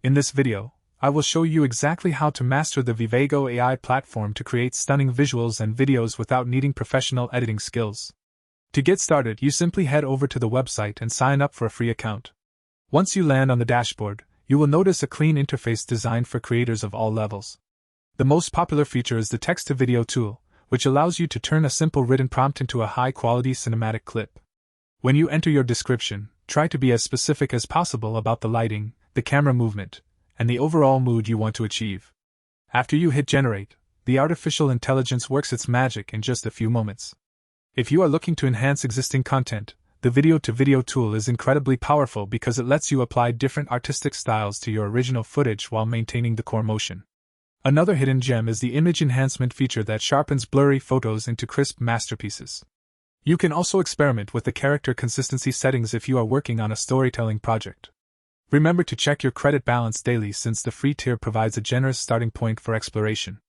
In this video, I will show you exactly how to master the Vivago AI platform to create stunning visuals and videos without needing professional editing skills. To get started, you simply head over to the website and sign up for a free account. Once you land on the dashboard, you will notice a clean interface designed for creators of all levels. The most popular feature is the text-to-video tool, which allows you to turn a simple written prompt into a high-quality cinematic clip. When you enter your description, try to be as specific as possible about the lighting, the camera movement, and the overall mood you want to achieve. After you hit generate, the artificial intelligence works its magic in just a few moments. If you are looking to enhance existing content, the video-to-video tool is incredibly powerful because it lets you apply different artistic styles to your original footage while maintaining the core motion. Another hidden gem is the image enhancement feature that sharpens blurry photos into crisp masterpieces. You can also experiment with the character consistency settings if you are working on a storytelling project. Remember to check your credit balance daily since the free tier provides a generous starting point for exploration.